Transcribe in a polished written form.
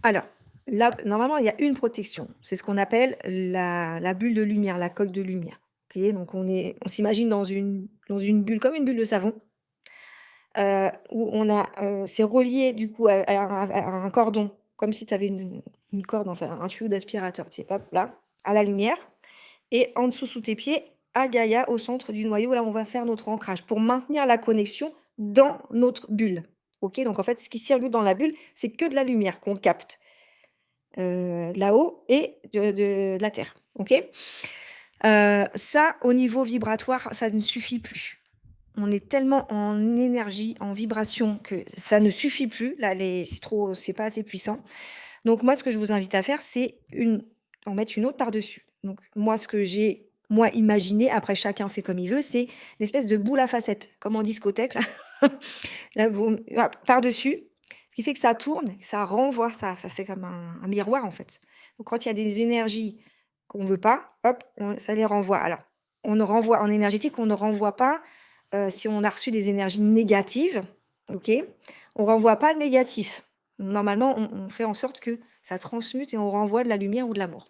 Alors, là, normalement, il y a une protection. C'est ce qu'on appelle la bulle de lumière, la coque de lumière. OK? Donc on s'imagine dans une bulle, comme une bulle de savon, où c'est relié du coup à un cordon, comme si tu avais une corde, enfin un tuyau d'aspirateur, tu sais, hop là, à la lumière et en dessous sous tes pieds, à Gaïa, au centre du noyau, là, on va faire notre ancrage pour maintenir la connexion dans notre bulle. OK? Donc en fait, ce qui circule dans la bulle, c'est que de la lumière qu'on capte, là-haut et de la terre. OK? Ça, au niveau vibratoire, ça ne suffit plus. On est tellement en énergie, en vibration que ça ne suffit plus. Là, c'est pas assez puissant. Donc moi, ce que je vous invite à faire, c'est en mettre une autre par-dessus. Donc moi, ce que j'ai, moi, imaginé, après chacun fait comme il veut, c'est une espèce de boule à facettes, comme en discothèque, là. Là, par-dessus, ce qui fait que ça tourne, que ça renvoie, ça fait comme un miroir, en fait. Donc quand il y a des énergies qu'on veut pas, hop, ça les renvoie. Alors, on ne renvoie en énergétique, on ne renvoie pas si on a reçu des énergies négatives, ok? On renvoie pas le négatif. Normalement, on fait en sorte que ça transmute et on renvoie de la lumière ou de l'amour.